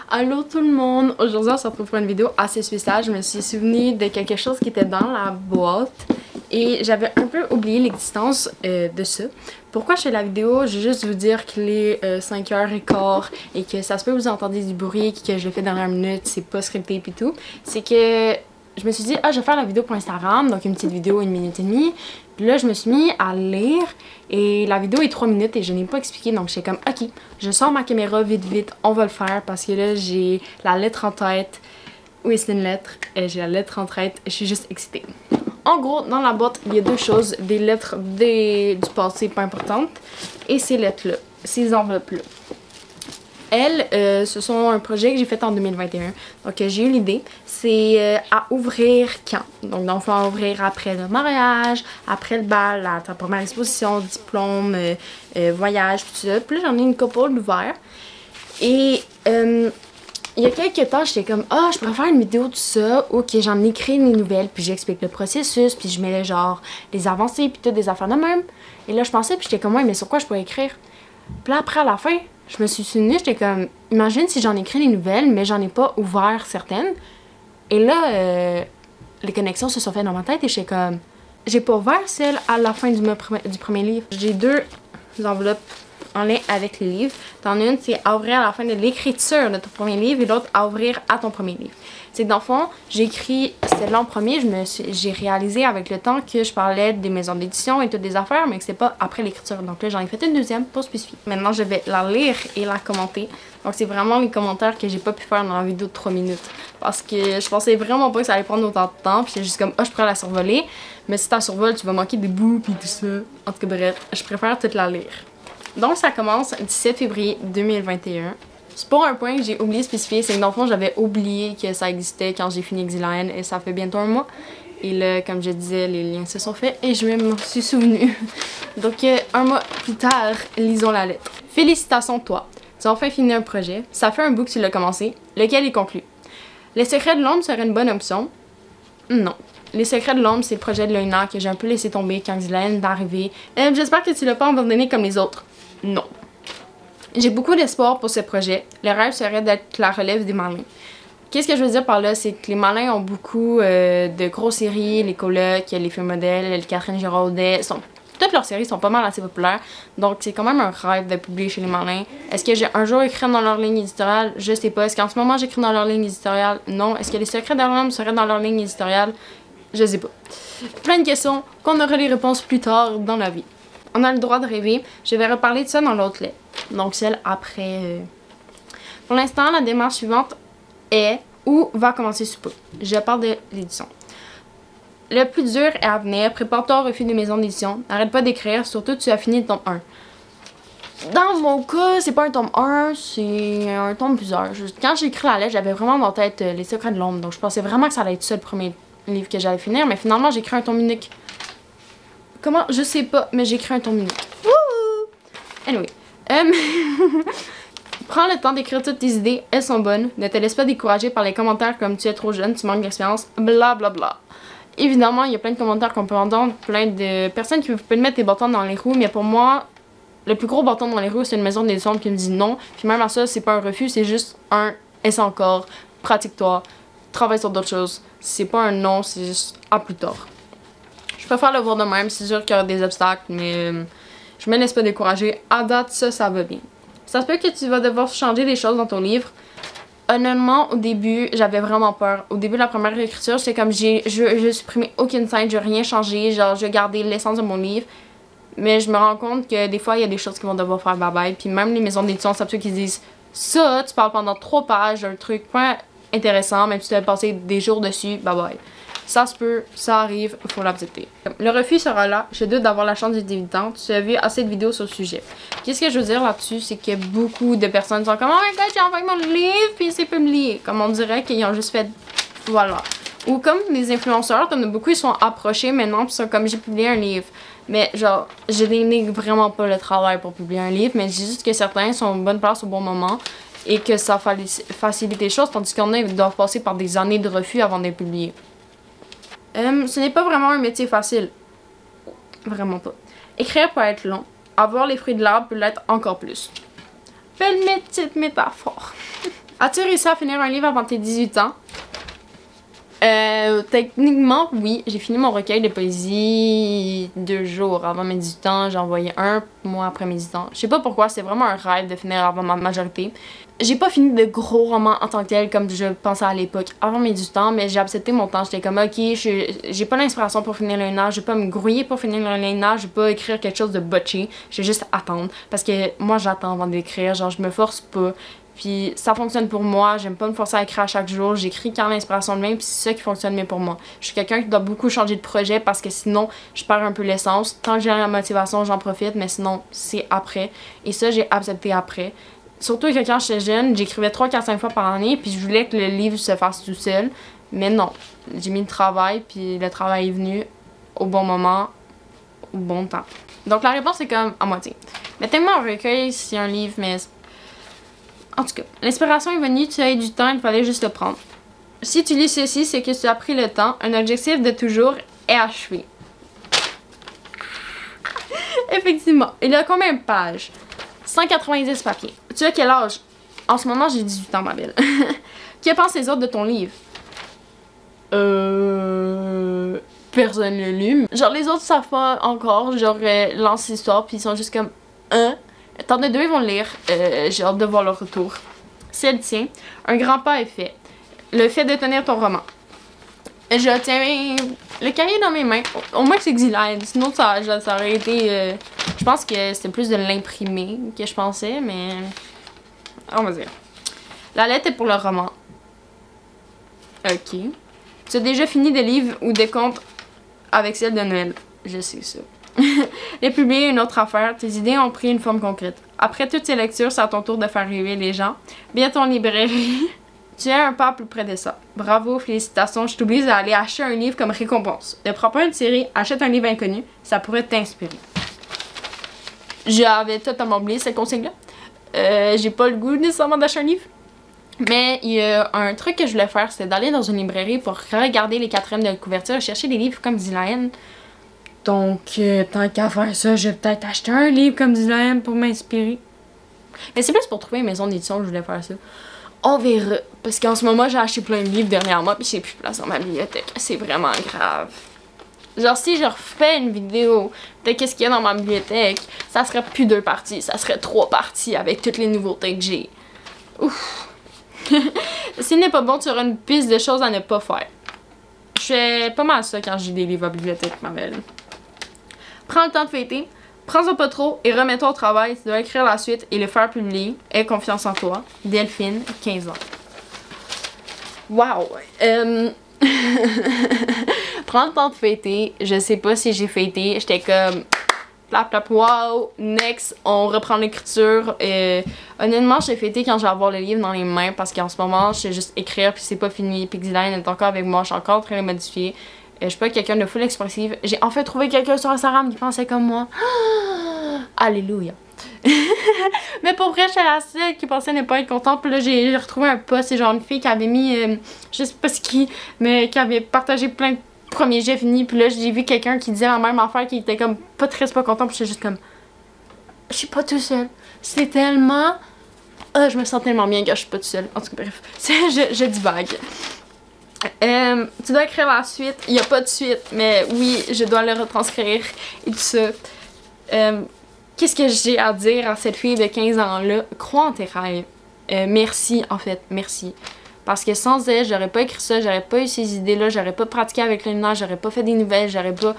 Allô tout le monde! Aujourd'hui on se retrouve pour une vidéo assez spéciale. Je me suis souvenue de quelque chose qui était dans la boîte et j'avais un peu oublié l'existence de ça. Pourquoi je fais la vidéo? Je vais juste vous dire qu'il est 5h15 et que ça se peut que vous entendez du bruit, que je le fais dans la minute, c'est pas scripté et tout. C'est que je me suis dit, je vais faire la vidéo pour Instagram, donc une petite vidéo 1 minute et demie. Puis là, je me suis mis à lire et la vidéo est 3 minutes et je n'ai pas expliqué. Donc, j'étais comme, ok, je sors ma caméra vite, on va le faire parce que là, j'ai la lettre en tête. Oui, c'est une lettre. J'ai la lettre en tête. Je suis juste excitée. En gros, dans la boîte, il y a deux choses. Des lettres du passé pas importantes et ces lettres-là, ces enveloppes-là. Elles, ce sont un projet que j'ai fait en 2021. Donc, j'ai eu l'idée. C'est à ouvrir quand? Donc, dans le fond, à ouvrir après le mariage, après le bal, ta première exposition, diplôme, voyage, tout ça. Puis là, j'en ai une couple d'ouvert. Et il y a quelques temps, j'étais comme, je pourrais faire une vidéo de ça, ou que j'en écris des nouvelles, puis j'explique le processus, puis je mets genre les avancées, puis toutes des affaires de même. Et là, je pensais, puis j'étais comme, ouais, mais sur quoi je pourrais écrire? Puis là, après, à la fin, je me suis souvenue, j'étais comme, imagine si j'en écris des nouvelles, mais j'en ai pas ouvert certaines. Et là, les connexions se sont faites dans ma tête et j'étais comme, j'ai pas ouvert celle à la fin du premier livre. J'ai deux enveloppes en lien avec les livres. T'en as une, c'est à ouvrir à la fin de l'écriture de ton premier livre et l'autre à ouvrir à ton premier livre. C'est que dans le fond, j'ai écrit celle-là en premier, j'ai réalisé avec le temps que je parlais des maisons d'édition et toutes des affaires, mais que c'est pas après l'écriture. Donc là, j'en ai fait une deuxième pour spécifique. Maintenant, je vais la lire et la commenter. Donc c'est vraiment les commentaires que j'ai pas pu faire dans la vidéo de 3 minutes. Parce que je pensais vraiment pas que ça allait prendre autant de temps. Puis j'étais juste comme, je pourrais la survoler. Mais si tu la survoles, tu vas manquer des bouts puis tout ça. En tout cas, bref, je préfère toute la lire. Donc ça commence le 17 février 2021. C'est pas un point que j'ai oublié de spécifier, c'est que dans le fond j'avais oublié que ça existait quand j'ai fini Exiline et ça fait bientôt un mois. Et là, comme je disais, les liens se sont faits et je m'en suis souvenue. Donc un mois plus tard, lisons la lettre. Félicitations toi, tu as enfin fini un projet, ça fait un bout que tu l'as commencé, lequel est conclu. Les secrets de l'ombre serait une bonne option? Non. Les secrets de l'ombre, c'est le projet de l'UNA que j'ai un peu laissé tomber quand Exiline est arrivée. J'espère que tu l'as pas abandonné comme les autres. Non. J'ai beaucoup d'espoir pour ce projet. Le rêve serait d'être la relève des malins. Qu'est-ce que je veux dire par là? C'est que les malins ont beaucoup de grosses séries, les colocs, les films modèles, les Catherine Giraudet. Toutes leurs séries sont pas mal assez populaires. Donc c'est quand même un rêve de publier chez les malins. Est-ce que j'ai un jour écrit dans leur ligne éditoriale? Je sais pas. Est-ce qu'en ce moment j'écris dans leur ligne éditoriale? Non. Est-ce que les secrets de l'homme seraient dans leur ligne éditoriale? Je sais pas. Plein de questions qu'on aura les réponses plus tard dans la vie. On a le droit de rêver. Je vais reparler de ça dans l'autre lettre. Donc celle après. Pour l'instant, la démarche suivante est ou va commencer sous peu. Je parle de l'édition. Le plus dur est à venir. Prépare-toi au refus des maisons d'édition. N'arrête pas d'écrire, surtout tu as fini le tome 1. Dans mon cas, c'est pas un tome 1, c'est un tome plusieurs. Quand j'ai écrit la lettre, j'avais vraiment dans la tête les secrets de l'ombre. Donc je pensais vraiment que ça allait être ça le premier livre que j'allais finir. Mais finalement, j'ai écrit un tome unique. Comment? Je sais pas, mais j'ai écrit un tome unique. Wouhou! Anyway. Prends le temps d'écrire toutes tes idées, elles sont bonnes. Ne te laisse pas décourager par les commentaires comme tu es trop jeune, tu manques d'expérience, blablabla. Évidemment, il y a plein de commentaires qu'on peut entendre, plein de personnes qui peuvent mettre des bâtons dans les roues, mais pour moi, le plus gros bâton dans les roues, c'est une maison d'édition qui me dit non. Puis même à ça, c'est pas un refus, c'est juste un essaie encore, pratique-toi, travaille sur d'autres choses. C'est pas un non, c'est juste à plus tard. Je préfère le voir de même, c'est sûr qu'il y aura des obstacles, mais je me laisse pas décourager. À date, ça va bien. Ça se peut que tu vas devoir changer des choses dans ton livre. Honnêtement, au début, j'avais vraiment peur. Au début de la première écriture, j'étais comme, je supprimais aucune scène, je n'ai rien changé, genre, je gardais l'essence de mon livre. Mais je me rends compte que des fois, il y a des choses qui vont devoir faire bye-bye. Puis même les maisons d'édition, ça peut qu'ils disent, ça, tu parles pendant 3 pages d'un truc pas intéressant, même si tu as passé des jours dessus, bye-bye. Ça se peut, ça arrive, il faut l'accepter. Le refus sera là, je doute d'avoir la chance d'être évidente. Tu as vu assez de vidéos sur le sujet. Qu'est-ce que je veux dire là-dessus, c'est que beaucoup de personnes sont comme, oh my god, j'ai envoyé mon livre, puis c'est publié. Comme on dirait qu'ils ont juste fait, voilà. Ou comme les influenceurs, t'en as beaucoup, ils sont approchés maintenant, puis sont comme, j'ai publié un livre. Mais genre, je dénigre vraiment pas le travail pour publier un livre, mais je dis juste que certains sont en bonne place au bon moment et que ça facilite les choses, tandis qu'il y en a qui doivent passer par des années de refus avant d'être publiés. Ce n'est pas vraiment un métier facile. Vraiment pas. Écrire peut être long. Avoir les fruits de l'arbre peut l'être encore plus. Belle petite métaphore. As-tu réussi à finir un livre avant tes 18 ans? Techniquement, oui. J'ai fini mon recueil de poésie 2 jours avant mes 18 ans. J'ai envoyé un mois après mes 18 ans. Je sais pas pourquoi, c'est vraiment un rêve de finir avant ma majorité. J'ai pas fini de gros romans en tant que tel comme je pensais à l'époque avant mes 18 ans, mais j'ai accepté mon temps. J'étais comme, ok, j'ai pas l'inspiration pour finir le nage, je vais pas me grouiller pour finir le nage, je vais pas écrire quelque chose de botché. Je vais juste attendre. Parce que moi, j'attends avant d'écrire, genre, je me force pas. Puis ça fonctionne pour moi, j'aime pas me forcer à écrire à chaque jour, j'écris quand l'inspiration me vient, puis c'est ça qui fonctionne mieux pour moi. Je suis quelqu'un qui doit beaucoup changer de projet parce que sinon je perds un peu l'essence. Tant que j'ai la motivation, j'en profite, mais sinon c'est après. Et ça, j'ai accepté après. Surtout que quand j'étais jeune, j'écrivais 3, 4, 5 fois par année, puis je voulais que le livre se fasse tout seul. Mais non, j'ai mis le travail, puis le travail est venu au bon moment, au bon temps. Donc la réponse est comme à moitié. Mais tellement un recueil, c'est un livre, mais... En tout cas, l'inspiration est venue, tu as eu du temps, il fallait juste le prendre. Si tu lis ceci, c'est que tu as pris le temps. Un objectif de toujours est achevé. Effectivement. Il a combien de pages? 190 papiers. Tu as quel âge? En ce moment, j'ai 18 ans, ma belle. Que pensent les autres de ton livre? Personne ne l'a lu. Genre, les autres savent pas encore. Genre, lancent l'histoire, puis ils sont juste comme... Hein? Tant de deux, ils vont le lire. J'ai hâte de voir leur retour. Si elle tient, un grand pas est fait. Le fait de tenir ton roman. Je tiens le cahier dans mes mains. Au moins, c'est Xylaine. Sinon, ça aurait été... je pense que c'était plus de l'imprimer que je pensais, mais... On va dire. La lettre est pour le roman. Ok. Tu as déjà fini des livres ou des contes avec celle de Noël. Je sais ça. Les publier une autre affaire, tes idées ont pris une forme concrète. Après toutes ces lectures, c'est à ton tour de faire rêver les gens. Bientôt en librairie. Tu es un pas plus près de ça. Bravo, félicitations, je t'oblige à aller acheter un livre comme récompense. Ne prends pas une série, achète un livre inconnu, ça pourrait t'inspirer. J'avais totalement oublié cette consigne-là. J'ai pas le goût nécessairement d'acheter un livre. Mais il y a un truc que je voulais faire, c'était d'aller dans une librairie pour regarder les quatrièmes de couverture et chercher des livres comme Xylaine. Donc, tant qu'à faire ça, je vais peut-être acheter un livre comme Xylaine pour m'inspirer. Mais c'est plus pour trouver une maison d'édition que je voulais faire ça. On verra. Parce qu'en ce moment, j'ai acheté plein de livres dernièrement puis j'ai plus de place dans ma bibliothèque. C'est vraiment grave. Genre, si je refais une vidéo de qu'est-ce qu'il y a dans ma bibliothèque, ça serait plus 2 parties, ça serait 3 parties avec toutes les nouveautés que j'ai. Ouf. S'il n'est pas bon, tu auras une piste de choses à ne pas faire. Je fais pas mal ça quand j'ai des livres à bibliothèque, ma belle. Prends le temps de fêter, prends-en pas trop et remets-toi au travail. Tu dois écrire la suite et le faire publier. Aie confiance en toi. Delphine, 15 ans. Wow! Prends le temps de fêter. Je sais pas si j'ai fêté. J'étais comme... Plap, plap, wow! Next, on reprend l'écriture. Honnêtement, j'ai fêté quand je vais avoir le livre dans les mains parce qu'en ce moment, je sais juste écrire puis c'est pas fini. Puis Xylaine est encore avec moi. Je suis encore en train de le modifier. Je suis pas quelqu'un de full expressive. J'ai enfin trouvé quelqu'un sur Instagram qui pensait comme moi. Alléluia. Mais pour vrai, j'étais la seule qui pensait ne pas être contente. Puis là, j'ai retrouvé un post. C'est genre une fille qui avait mis, je sais pas ce qui, mais qui avait partagé plein de premiers jets finis. Puis là, j'ai vu quelqu'un qui disait la même affaire, qui était comme pas triste, pas content. Puis j'étais juste comme, je suis pas tout seul. C'est tellement, je me sens tellement bien que je suis pas tout seul. En tout cas, bref, je divague. Tu dois écrire la suite. Il n'y a pas de suite, mais oui, je dois le retranscrire et tout ça. Qu'est-ce que j'ai à dire à cette fille de 15 ans-là? Crois en tes rêves. Merci, en fait, merci. Parce que sans elle, j'aurais pas écrit ça, j'aurais pas eu ces idées-là, j'aurais pas pratiqué avec le nage, j'aurais pas fait des nouvelles, j'aurais pas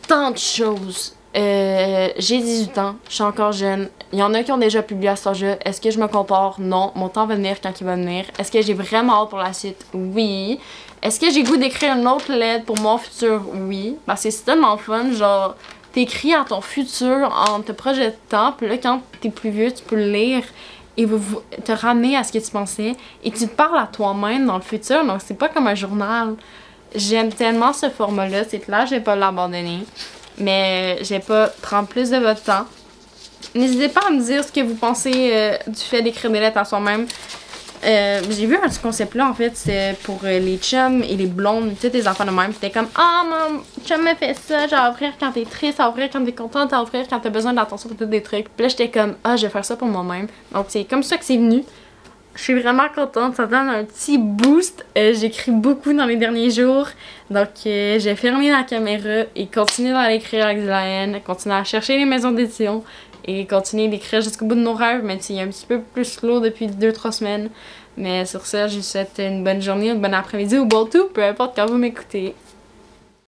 tant de choses. J'ai 18 ans, je suis encore jeune. Il y en a qui ont déjà publié à cet âge-là. Est-ce que je me compare? Non. Mon temps va venir quand il va venir. Est-ce que j'ai vraiment hâte pour la suite? Oui. Est-ce que j'ai goût d'écrire une autre lettre pour mon futur? Oui. Parce que c'est tellement fun, genre, t'écris à ton futur en te projetant, puis là, quand t'es plus vieux, tu peux le lire et te ramener à ce que tu pensais. Et tu te parles à toi-même dans le futur, donc c'est pas comme un journal. J'aime tellement ce format-là, c'est que là, je vais pas l'abandonner. Mais je vais pas prendre plus de votre temps. N'hésitez pas à me dire ce que vous pensez du fait d'écrire des lettres à soi-même. J'ai vu un concept-là, en fait, c'est pour les chums et les blondes, toutes les enfants de même. C'était comme, ah, mon chum me fait ça, j'ai à offrir quand t'es triste, à offrir quand t'es contente, à offrir quand t'as besoin d'attention pour tous des trucs. Puis là, j'étais comme, ah, je vais faire ça pour moi-même. Donc, c'est comme ça que c'est venu. Je suis vraiment contente, ça donne un petit boost. J'écris beaucoup dans les derniers jours, donc j'ai fermé la caméra et continué d'en écrire avec Diane, continuer à chercher les maisons d'édition et continuer d'écrire jusqu'au bout de nos rêves, même s'il est un petit peu plus slow depuis 2-3 semaines. Mais sur ça, je vous souhaite une bonne journée, une bonne après-midi ou bon tout, peu importe quand vous m'écoutez.